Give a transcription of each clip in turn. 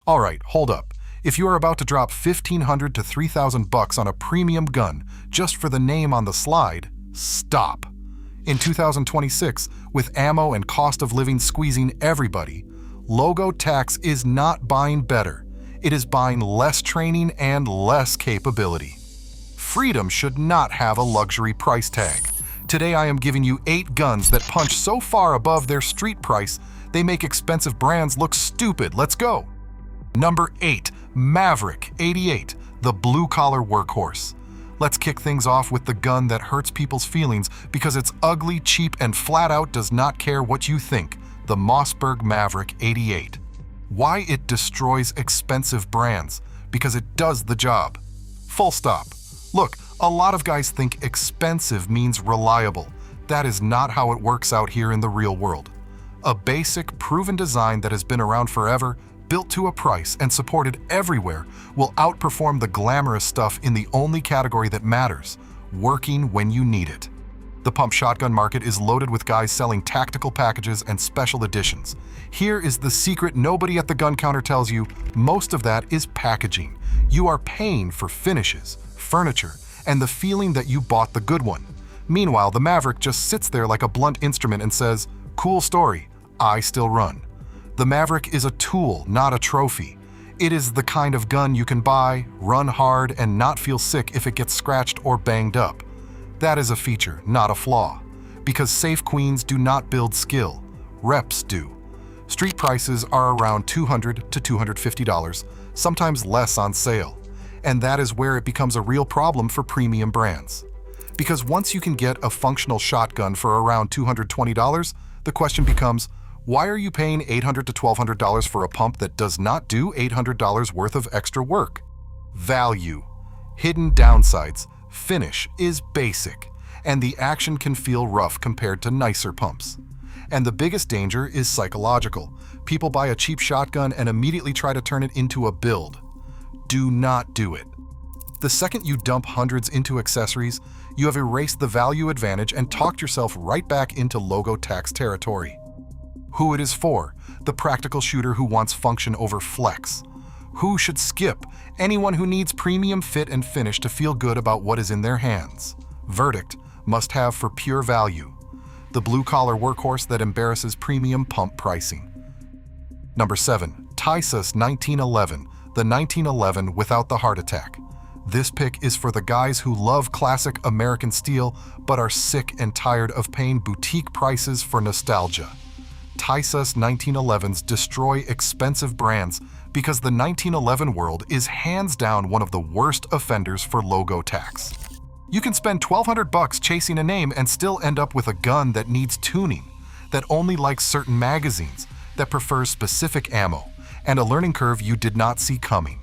All right, hold up. If you are about to drop $1,500 to $3,000 on a premium gun just for the name on the slide, stop. In 2026, with ammo and cost of living squeezing everybody, logo tax is not buying better. It is buying less training and less capability. Freedom should not have a luxury price tag. Today I am giving you 8 guns that punch so far above their street price, they make expensive brands look stupid. Let's go. Number 8, Maverick 88, the blue-collar workhorse. Let's kick things off with the gun that hurts people's feelings because it's ugly, cheap, and flat out does not care what you think, the Mossberg Maverick 88. Why it destroys expensive brands? Because it does the job. Full stop. Look, a lot of guys think expensive means reliable. That is not how it works out here in the real world. A basic, proven design that has been around forever, built to a price and supported everywhere, will outperform the glamorous stuff in the only category that matters, working when you need it. The pump shotgun market is loaded with guys selling tactical packages and special editions. Here is the secret nobody at the gun counter tells you: most of that is packaging. You are paying for finishes, furniture, and the feeling that you bought the good one. Meanwhile, the Maverick just sits there like a blunt instrument and says, "Cool story, I still run." The Maverick is a tool, not a trophy. It is the kind of gun you can buy, run hard, and not feel sick if it gets scratched or banged up. That is a feature, not a flaw. Because safe queens do not build skill, reps do. Street prices are around $200 to $250, sometimes less on sale. And that is where it becomes a real problem for premium brands. Because once you can get a functional shotgun for around $220, the question becomes, why are you paying $800 to $1,200 for a pump that does not do $800 worth of extra work? Value. Hidden downsides. Finish is basic, and the action can feel rough compared to nicer pumps. And the biggest danger is psychological. People buy a cheap shotgun and immediately try to turn it into a build. Do not do it. The second you dump hundreds into accessories, you have erased the value advantage and talked yourself right back into logo tax territory. Who it is for: the practical shooter who wants function over flex. Who should skip? Anyone who needs premium fit and finish to feel good about what is in their hands. Verdict: must have for pure value. The blue-collar workhorse that embarrasses premium pump pricing. Number 7, Tisas 1911, the 1911 without the heart attack. This pick is for the guys who love classic American steel but are sick and tired of paying boutique prices for nostalgia. Tisas 1911s destroy expensive brands because the 1911 world is hands down one of the worst offenders for logo tax. You can spend $1,200 chasing a name and still end up with a gun that needs tuning, that only likes certain magazines, that prefers specific ammo, and a learning curve you did not see coming.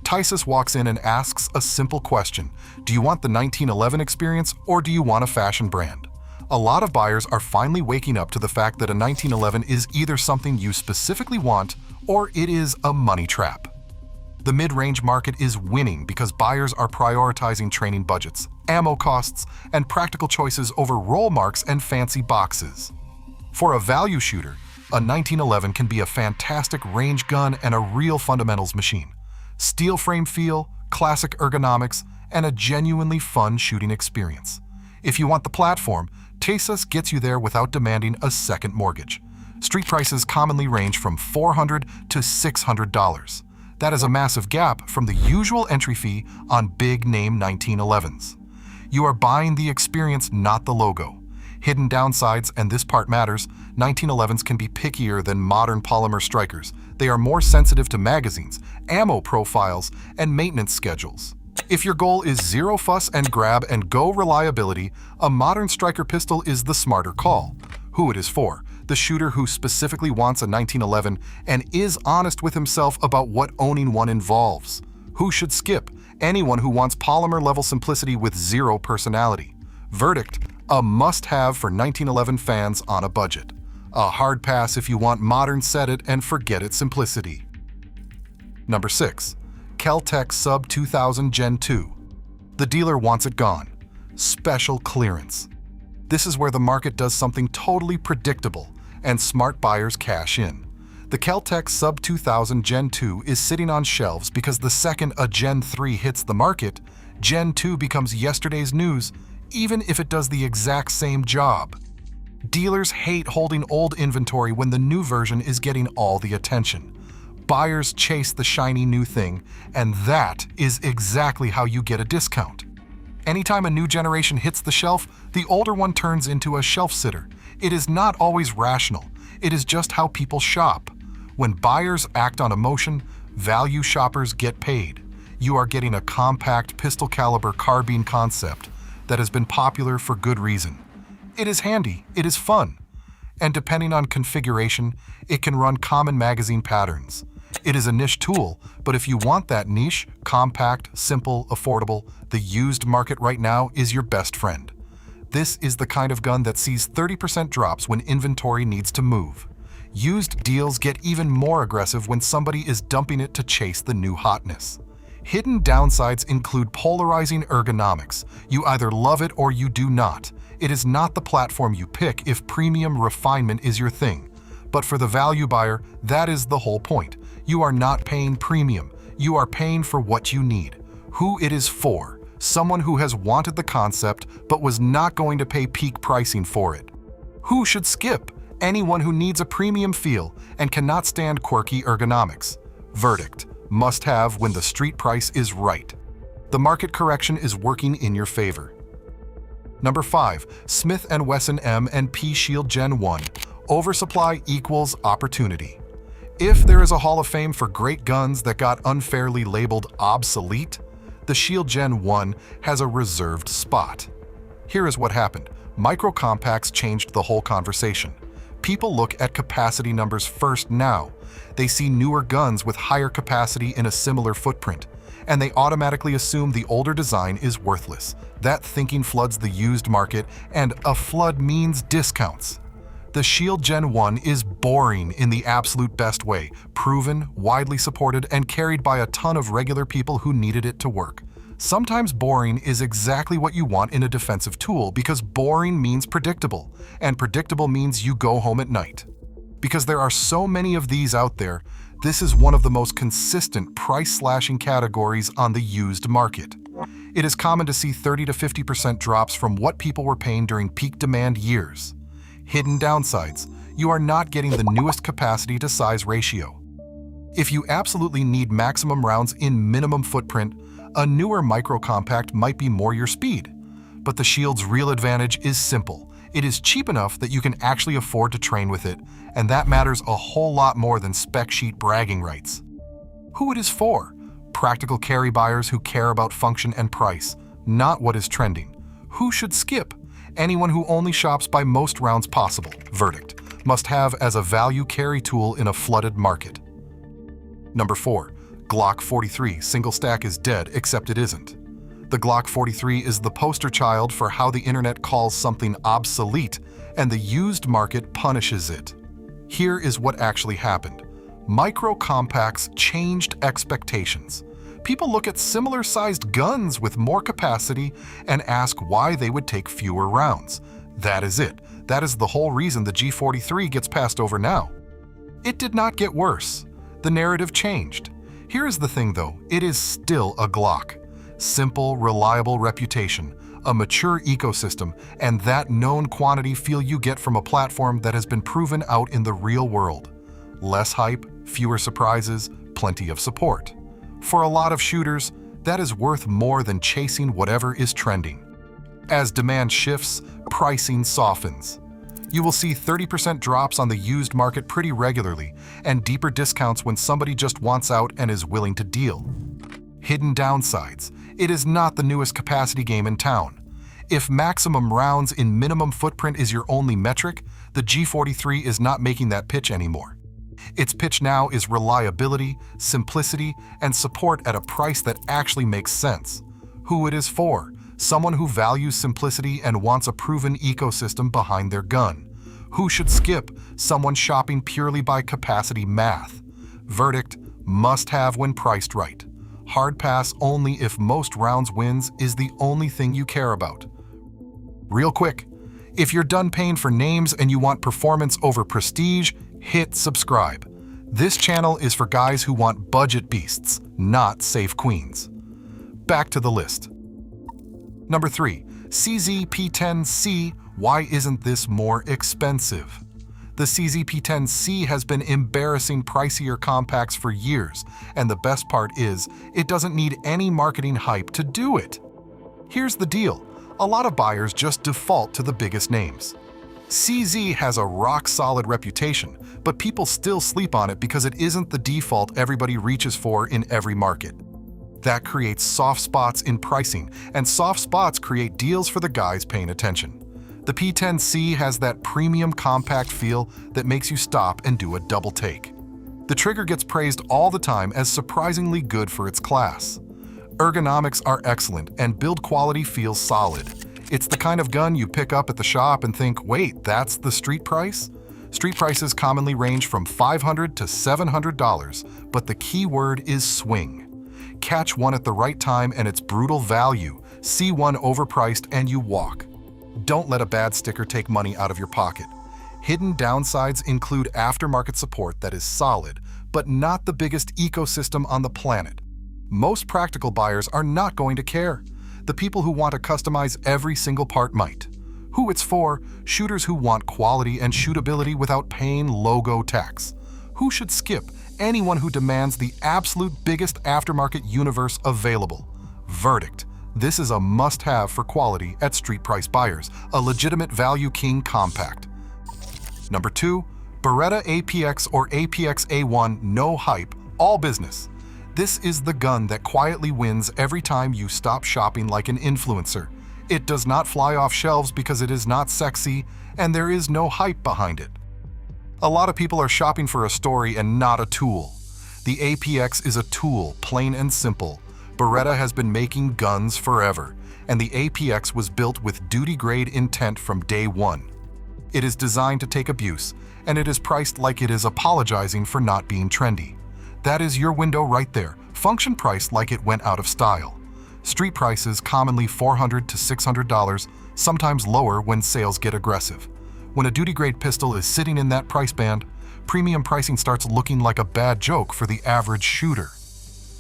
Tisas walks in and asks a simple question: do you want the 1911 experience or do you want a fashion brand? A lot of buyers are finally waking up to the fact that a 1911 is either something you specifically want or it is a money trap. The mid-range market is winning because buyers are prioritizing training budgets, ammo costs, and practical choices over roll marks and fancy boxes. For a value shooter, a 1911 can be a fantastic range gun and a real fundamentals machine. Steel frame feel, classic ergonomics, and a genuinely fun shooting experience. If you want the platform, Tisas gets you there without demanding a second mortgage. Street prices commonly range from $400 to $600. That is a massive gap from the usual entry fee on big-name 1911s. You are buying the experience, not the logo. Hidden downsides, and this part matters: 1911s can be pickier than modern polymer strikers. They are more sensitive to magazines, ammo profiles, and maintenance schedules. If your goal is zero fuss and grab and go reliability, a modern striker pistol is the smarter call. Who it is for: the shooter who specifically wants a 1911 and is honest with himself about what owning one involves. Who should skip: anyone who wants polymer-level simplicity with zero personality. Verdict: a must-have for 1911 fans on a budget. A hard pass if you want modern set-it-and-forget-it simplicity. Number 6. Kel-tec Sub 2000 Gen 2. The dealer wants it gone. Special clearance. This is where the market does something totally predictable, and smart buyers cash in. The Kel-tec Sub 2000 Gen 2 is sitting on shelves because the second a Gen 3 hits the market, Gen 2 becomes yesterday's news, even if it does the exact same job. Dealers hate holding old inventory when the new version is getting all the attention. Buyers chase the shiny new thing, and that is exactly how you get a discount. Anytime a new generation hits the shelf, the older one turns into a shelf sitter. It is not always rational. It is just how people shop. When buyers act on emotion, value shoppers get paid. You are getting a compact pistol-caliber carbine concept that has been popular for good reason. It is handy, it is fun, and depending on configuration, it can run common magazine patterns. It is a niche tool, but if you want that niche, compact, simple, affordable, the used market right now is your best friend. This is the kind of gun that sees 30% drops when inventory needs to move. Used deals get even more aggressive when somebody is dumping it to chase the new hotness. Hidden downsides include polarizing ergonomics. You either love it or you do not. It is not the platform you pick if premium refinement is your thing. But for the value buyer, that is the whole point. You are not paying premium. You are paying for what you need. Who it is for: someone who has wanted the concept but was not going to pay peak pricing for it. Who should skip? Anyone who needs a premium feel and cannot stand quirky ergonomics. Verdict: must have when the street price is right. The market correction is working in your favor. Number 5. Smith & Wesson M&P Shield Gen 1. Oversupply equals opportunity. If there is a Hall of Fame for great guns that got unfairly labeled obsolete, the Shield Gen 1 has a reserved spot. Here is what happened. Micro-compacts changed the whole conversation. People look at capacity numbers first now. They see newer guns with higher capacity in a similar footprint, and they automatically assume the older design is worthless. That thinking floods the used market, and a flood means discounts. The Shield Gen 1 is boring in the absolute best way, proven, widely supported, and carried by a ton of regular people who needed it to work. Sometimes boring is exactly what you want in a defensive tool because boring means predictable, and predictable means you go home at night. Because there are so many of these out there, this is one of the most consistent price-slashing categories on the used market. It is common to see 30 to 50% drops from what people were paying during peak demand years. Hidden downsides: you are not getting the newest capacity to size ratio. If you absolutely need maximum rounds in minimum footprint, a newer micro-compact might be more your speed. But the Shield's real advantage is simple. It is cheap enough that you can actually afford to train with it, and that matters a whole lot more than spec sheet bragging rights. Who it is for: practical carry buyers who care about function and price, not what is trending. Who should skip? Anyone who only shops by most rounds possible. Verdict: must have as a value carry tool in a flooded market. Number 4. Glock 43 single stack is dead, except it isn't. The Glock 43 is the poster child for how the internet calls something obsolete and the used market punishes it. Here is what actually happened. Micro-compacts changed expectations. People look at similar-sized guns with more capacity and ask why they would take fewer rounds. That is it. That is the whole reason the G43 gets passed over now. It did not get worse. The narrative changed. Here is the thing though, it is still a Glock. Simple, reliable reputation, a mature ecosystem, and that known quantity feel you get from a platform that has been proven out in the real world. Less hype, fewer surprises, plenty of support. For a lot of shooters, that is worth more than chasing whatever is trending. As demand shifts, pricing softens. You will see 30% drops on the used market pretty regularly, and deeper discounts when somebody just wants out and is willing to deal. Hidden downsides: it is not the newest capacity game in town. If maximum rounds in minimum footprint is your only metric, the G43 is not making that pitch anymore. Its pitch now is reliability, simplicity, and support at a price that actually makes sense. Who it is for: someone who values simplicity and wants a proven ecosystem behind their gun. Who should skip? Someone shopping purely by capacity math. Verdict: must have when priced right. Hard pass only if most rounds wins is the only thing you care about. Real quick, if you're done paying for names and you want performance over prestige, hit subscribe. This channel is for guys who want budget beasts, not safe queens. Back to the list. Number 3. CZ-P10C. Why isn't this more expensive? The CZ-P10C has been embarrassing pricier compacts for years, and the best part is, it doesn't need any marketing hype to do it. Here's the deal. A lot of buyers just default to the biggest names. CZ has a rock-solid reputation, but people still sleep on it because it isn't the default everybody reaches for in every market. That creates soft spots in pricing, and soft spots create deals for the guys paying attention. The P10C has that premium compact feel that makes you stop and do a double take. The trigger gets praised all the time as surprisingly good for its class. Ergonomics are excellent and build quality feels solid. It's the kind of gun you pick up at the shop and think, wait, that's the street price? Street prices commonly range from $500 to $700, but the key word is swing. Catch one at the right time and it's brutal value. See one overpriced and you walk. Don't let a bad sticker take money out of your pocket. Hidden downsides include aftermarket support that is solid, but not the biggest ecosystem on the planet. Most practical buyers are not going to care. The people who want to customize every single part might. Who it's for? Shooters who want quality and shootability without paying logo tax. Who should skip? Anyone who demands the absolute biggest aftermarket universe available. Verdict. This is a must-have for quality at street price buyers, a legitimate value king compact. Number 2, Beretta APX or APX A1, no hype, all business. This is the gun that quietly wins every time you stop shopping like an influencer. It does not fly off shelves because it is not sexy, and there is no hype behind it. A lot of people are shopping for a story and not a tool. The APX is a tool, plain and simple. Beretta has been making guns forever, and the APX was built with duty-grade intent from day one. It is designed to take abuse, and it is priced like it is apologizing for not being trendy. That is your window right there, function priced like it went out of style. Street prices commonly $400 to $600, sometimes lower when sales get aggressive. When a duty-grade pistol is sitting in that price band, premium pricing starts looking like a bad joke for the average shooter.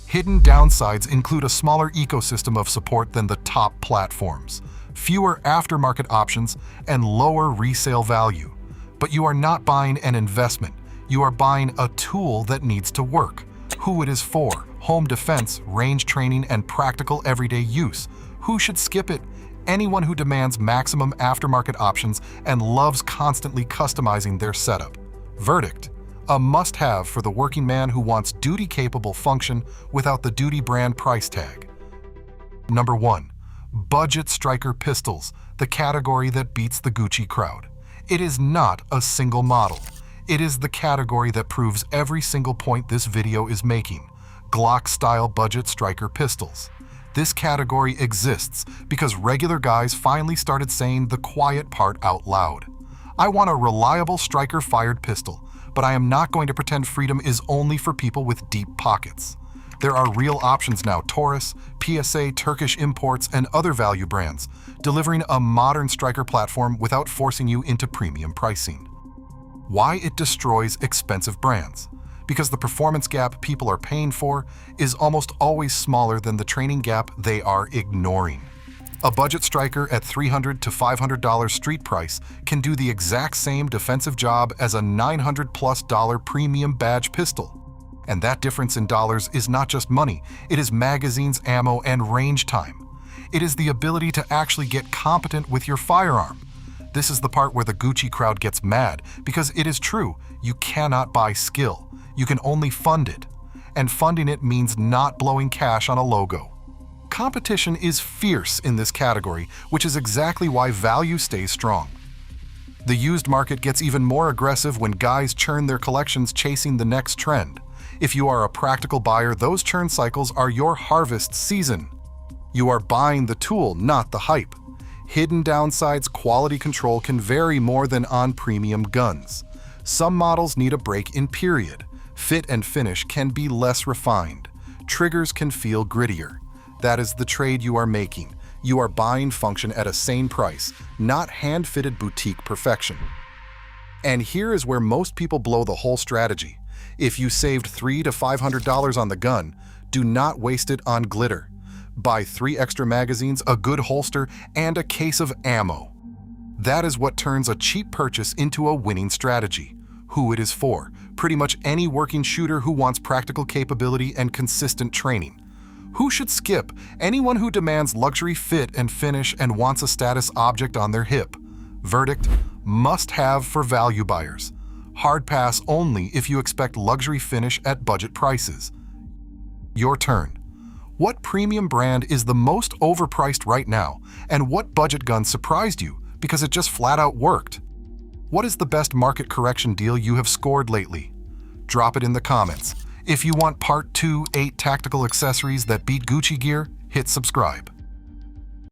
Hidden downsides include a smaller ecosystem of support than the top platforms, fewer aftermarket options, and lower resale value. But you are not buying an investment. You are buying a tool that needs to work. Who it is for: home defense, range training, and practical everyday use. Who should skip it? Anyone who demands maximum aftermarket options and loves constantly customizing their setup. Verdict. A must-have for the working man who wants duty-capable function without the duty brand price tag. Number 1. Budget striker pistols, the category that beats the Gucci crowd. It is not a single model. It is the category that proves every single point this video is making. Glock-style budget striker pistols. This category exists because regular guys finally started saying the quiet part out loud. I want a reliable striker-fired pistol, but I am not going to pretend freedom is only for people with deep pockets. There are real options now: Taurus, PSA, Turkish imports, and other value brands, delivering a modern striker platform without forcing you into premium pricing. Why it destroys expensive brands? Because the performance gap people are paying for is almost always smaller than the training gap they are ignoring. A budget striker at $300 to $500 street price can do the exact same defensive job as a $900+ premium badge pistol. And that difference in dollars is not just money, it is magazines, ammo, and range time. It is the ability to actually get competent with your firearm. This is the part where the Gucci crowd gets mad, because it is true, you cannot buy skill. You can only fund it. And funding it means not blowing cash on a logo. Competition is fierce in this category, which is exactly why value stays strong. The used market gets even more aggressive when guys churn their collections chasing the next trend. If you are a practical buyer, those churn cycles are your harvest season. You are buying the tool, not the hype. Hidden downsides: quality control can vary more than on premium guns. Some models need a break in period. Fit and finish can be less refined. Triggers can feel grittier. That is the trade you are making. You are buying function at a sane price, not hand-fitted boutique perfection. And here is where most people blow the whole strategy. If you saved $300 to $500 on the gun, do not waste it on glitter. Buy 3 extra magazines, a good holster, and a case of ammo. That is what turns a cheap purchase into a winning strategy. Who it is for: pretty much any working shooter who wants practical capability and consistent training. Who should skip? Anyone who demands luxury fit and finish and wants a status object on their hip. Verdict: must have for value buyers. Hard pass only if you expect luxury finish at budget prices. Your turn. What premium brand is the most overpriced right now, and what budget gun surprised you because it just flat out worked? What is the best market correction deal you have scored lately? Drop it in the comments. If you want part 2, 8 tactical accessories that beat Gucci gear, hit subscribe.